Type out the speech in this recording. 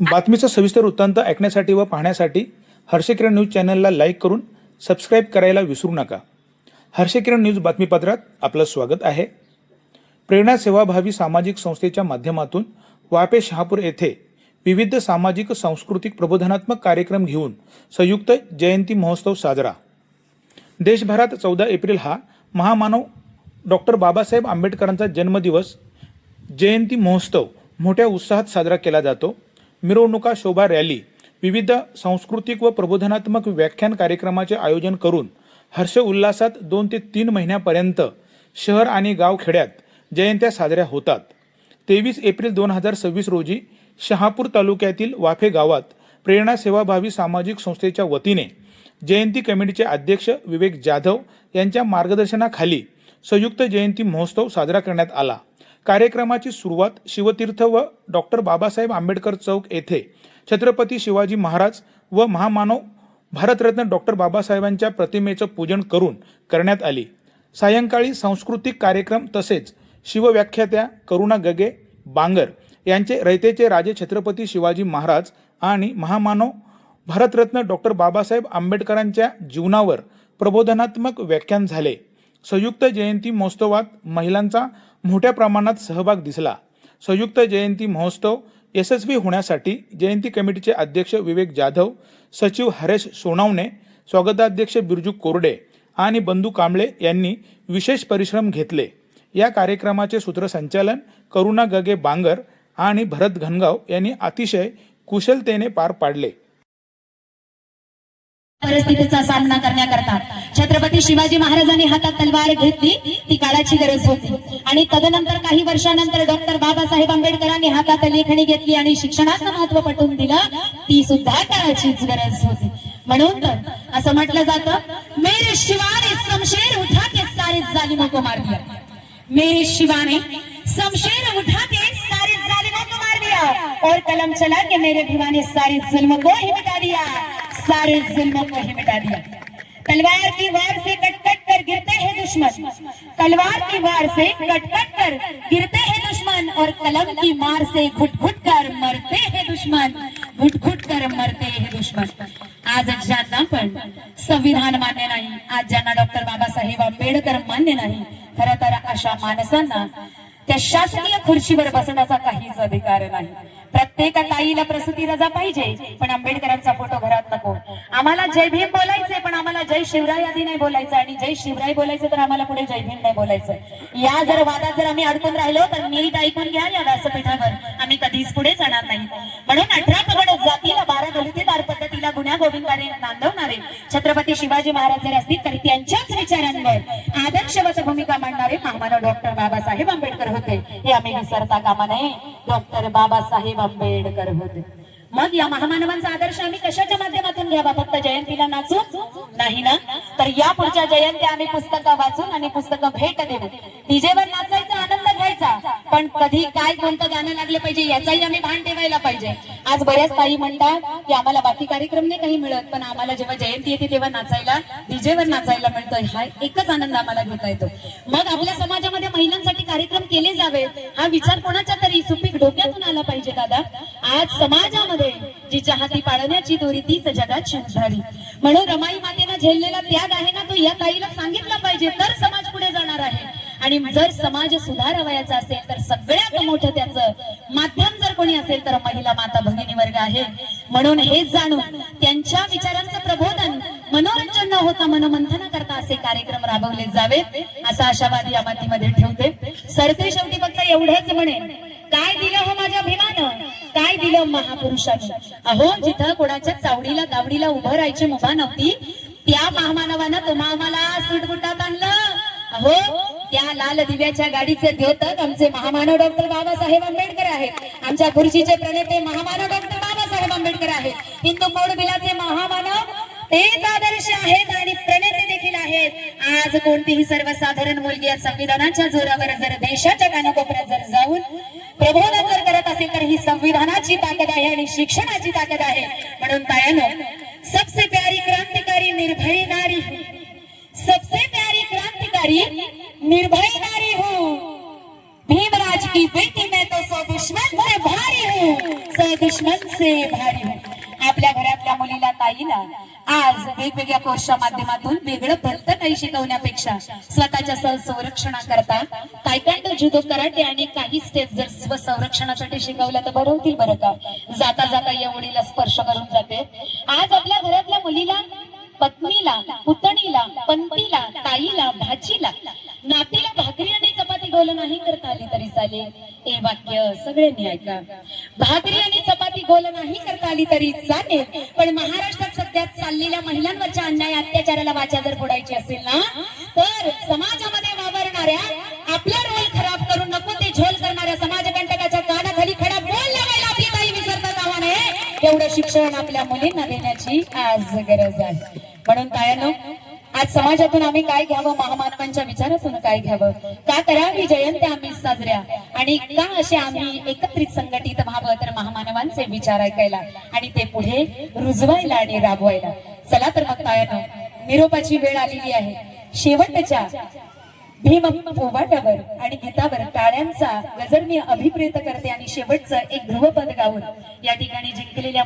बातमीचा सविस्तर वृत्तांत ऐकण्यासाठी व पाहण्यासाठी हर्षकिरण न्यूज चॅनलला लाईक करून सबस्क्राईब करायला विसरू नका. हर्षकिरण न्यूज बातमीपत्रात आपलं स्वागत आहे. प्रेरणा सेवाभावी सामाजिक संस्थेच्या माध्यमातून वापे शहापूर येथे विविध सामाजिक सांस्कृतिक प्रबोधनात्मक कार्यक्रम घेऊन संयुक्त जयंती महोत्सव साजरा. देशभरात 14 एप्रिल हा महामानव डॉक्टर बाबासाहेब आंबेडकरांचा जन्मदिवस जयंती महोत्सव मोठ्या उत्साहात साजरा केला जातो. मिरवणुका, शोभा रॅली, विविध सांस्कृतिक व प्रबोधनात्मक व्याख्यान कार्यक्रमाचे आयोजन करून हर्ष उल्हासात 2 ते 3 महिन्यापर्यंत शहर आणि गाव खेड्यात जयंत्या साजऱ्या होतात. 23 एप्रिल 2026 रोजी शहापूर तालुक्यातील वाफे गावात प्रेरणा सेवाभावी सामाजिक संस्थेच्या वतीने जयंती कमिटीचे अध्यक्ष विवेक जाधव यांच्या मार्गदर्शनाखाली संयुक्त जयंती महोत्सव साजरा करण्यात आला. कार्यक्रमाची सुरुवात शिवतीर्थ व डॉक्टर बाबासाहेब आंबेडकर चौक येथे छत्रपती शिवाजी महाराज व महामानव भारतरत्न डॉक्टर बाबासाहेबांच्या प्रतिमेचं पूजन करून करण्यात आली. सायंकाळी सांस्कृतिक कार्यक्रम तसेच शिवव्याख्यात्या करुणा गगे बांगर यांचे रयतेचे राजे छत्रपती शिवाजी महाराज आणि महामानव भारतरत्न डॉक्टर बाबासाहेब आंबेडकरांच्या जीवनावर प्रबोधनात्मक व्याख्यान झाले. संयुक्त जयंती महोत्सवात महिलांचा मोठ्या प्रमाणात सहभाग दिसला. संयुक्त जयंती महोत्सव यशस्वी होण्यासाठी जयंती कमिटीचे अध्यक्ष विवेक जाधव, सचिव हरेश सोनावणे, स्वागताध्यक्ष बिरजू कोरडे आणि बंधू कांबळे यांनी विशेष परिश्रम घेतले. या कार्यक्रमाचे सूत्रसंचालन करुणा गगे बांगर आणि भरत घनगाव यांनी अतिशय कुशलतेने पार पाडले. परिस्थितीचा सामना करण्याकरता छत्रपती शिवाजी महाराजांनी हातात तलवार घेतली, ती काळाची गरज होती. आणि तदनंतर काही वर्षानंतर डॉक्टर बाबासाहेब आंबेडकरांनी हातात लेखणी घेतली आणि शिक्षणाचं महत्व पटवून दिलं, ती सुद्धा काळाचीच गरज होती. म्हणून तर असं म्हटलं जातं, मेरे शिवाने शमशेर उठा के सारे जालिमों को मार दिया. मेरे शिवाने शमशेर उठा के सारे जालिमों को मार दिया और कलम चला के मेरे भिवाने सारे जुल्म को ही मिटा दिया, सारे जुल्मों को ही मिटा दिया. तलवार की वार से कट कट कर गिरते हैं दुश्मन, तलवार की वार से कट कट कर गिरते हैं दुश्मन और कलम की मार से घुट घुट कर मरते हैं दुश्मन, घुट घुट कर मरते हैं दुश्मन. आज ज्यांना पण संविधान मान्य नाही, आज ज्यांना डॉक्टर बाबासाहेब आंबेडकर मान्य नाही, खरं तर अशा माणसांना त्या शासकीय खुर्चीवर बसण्याचा काहीच अधिकार नाही. प्रत्येक ताईला प्रसूती रजा पाहिजे, पण आंबेडकरांचा फोटो घरात नको. आम्हाला जय भीम बोलायचंय, पण आम्हाला जय शिवराय आधी नाही बोलायचं, आणि जय शिवराय बोलायचं तर आम्हाला पुढे जय भीम नाही बोलायचं. या जर वादात जर आम्ही अडकून राहिलो तर नीट ऐकून घ्या, या व्यासपीठावर आम्ही कधीच पुढे जाणार नाही. म्हणून 18 पगड जातीला 12 दलितेदार पद्धतीला गुन्हा गोविंदाने नांदवणारे छत्रपती शिवाजी महाराज जर असतील तर त्यांच्याच विचारांवर आदर्शवत भूमिका मांडणारे महामानव डॉक्टर बाबासाहेब आंबेडकर होते, हे आम्ही विसरता कामा नये. डॉक्टर बाबासाहेब आंबेडकर होते. मग या महामानवांचा आदर्श आम्ही कशाच्या माध्यमातून घ्यावा? फक्त जयंतीला नाचून नाही ना, तर या पुढच्या जयंत्या आम्ही पुस्तकं वाचून आणि पुस्तकं भेट देऊ. डीजेवर नाचायचा, आनंद घ्यायचा, पण कधी काय कोणतं गाणं लागलं पाहिजे याचाही आम्ही भान ठेवायला पाहिजे. आज बऱ्याच ताई म्हणतात की आम्हाला बाकी कार्यक्रम नाही काही मिळत, पण आम्हाला जेव्हा जयंती येते तेव्हा नाचायला, डीजेवर नाचायला मिळतं, हा एकच आनंद आम्हाला घेता येतो. मग आपल्या समाजामध्ये महिलांसाठी कार्यक्रम केले जावे, हा विचार कोणाच्या तरी सुपीक डोक्यातून आला पाहिजे. दादा, आज समाजामध्ये जिच्या हाती पाळण्याची दोरी तीच जगात शंभरी. म्हणून रमाई मातेनं झेललेला त्याग आहे ना, तो या ताईला सांगितला पाहिजे, तर समाज पुढे जाणार आहे. आणि जर समाज सुधारावयाचा असेल तर सगळ्यात मोठं त्याचं माध्यम जर कोणी असेल तर महिला माता भगिनी वर्ग आहे. म्हणून हे जाणून त्यांच्या विचारांचं प्रबोधन, मनोरंजन न होता मनमंथना करता असे कार्यक्रम राबवले जावेत, असा आशावादी या मातीमध्ये ठेवते. सरते शेवटी फक्त एवढेच म्हणे, काय दिलं हो माझ्या भीमानं, काय दिलं महापुरुषानं. अहो, जिथं कोणाच्या चावडीला दावडीला उभं राहायची मुभा नव्हती, त्या महामानवानं तुम्हा आम्हाला सुटबुटात आणलं. अहो, त्या लाल दिव्याच्या गाडीचे द्योतक आमचे महामानव डॉक्टर बाबासाहेब आंबेडकर आहेत. आमच्या खुर्चीचे प्रणेते महामानव डॉक्टर बाबासाहेब आंबेडकर आहेत. हिंदू मोड बिलाचे महामानव तेच आदर्श आहेत आणि प्रणेते देखील आहेत. आज कोणतीही सर्वसाधारण मुलगी या संविधानाच्या जोरावर जर देशाच्या कानाकोपऱ्यात जर जाऊन प्रबोधन जर करत असेल तर ही संविधानाची ताकद आहे आणि शिक्षणाची ताकद आहे. म्हणून तायानो, सबसे प्यारी क्रांतिकारी निर्भय नारी, सबसे प्यारी क्रांतिकारी निर्भय नारी हूँ, भीमराज की बेटी मैं तो सौ दुश्मन से भारी हूँ. हूं से दुश्मन से भारी हूं. आपल्या घरातल्या मुलीला ताईला आज वेगवेगळ्या कोर्सच्या माध्यमातून वेगळं भलतं काही शिकवण्यापेक्षा स्वतःच्या संरक्षणाकरता तायक्वांडो, जुदो, कराटे आणि काही स्टेप जर स्वसंरक्षणासाठी शिकवल्या तर बरं होतील बरं का. जाता जाता या मुलीला स्पर्श करून जाते. आज आपल्या घरातल्या मुलीला, पत्नीला, पुतणीला, पंतीला, ताईला, भाचीला, नातीला भाकरी आणि चपाती गोल नाही करता आली तरी चालेल. हे वाक्य सगळ्यांनी ऐका. भाकरी आणि चपाती गोल नाही करता आली तरी चालेल, पण महाराष्ट्रात सध्या चाललेल्या महिलांवरच्या अन्याय अत्याचाराला वाचा जर फोडायची असेल ना, तर समाजामध्ये वावरणाऱ्या, आपला रोल खराब करून नको ते झोल करणाऱ्या समाजकंटकाच्या कानाखाली खडा बोल लावायला आपली ताई विसरता कामा नये. एवढं शिक्षण आपल्या मुलींना देण्याची आज गरज आहे. म्हणून तायांनो, आज समाजातून आम्ही काय घ्यावं, महामानवांच्या विचारातून काय घ्यावं, का करावी जयंत्या आम्ही साजऱ्या, आणि का असे आम्ही एकत्रित संघटित व्हावं, तर महामानवांचे विचार ऐकायला आणि ते पुढे रुजवायला आणि राबवायला. चला तर मग तायांनो, निरोपाची वेळ आलेली आहे. शेवटच्या भीम पोवाट्यावर आणि गीतावर टाळ्यांचा गजर मी अभिप्रेत करते आणि शेवटचं एक ध्रुवपद गाऊन या ठिकाणी जिंकलेल्या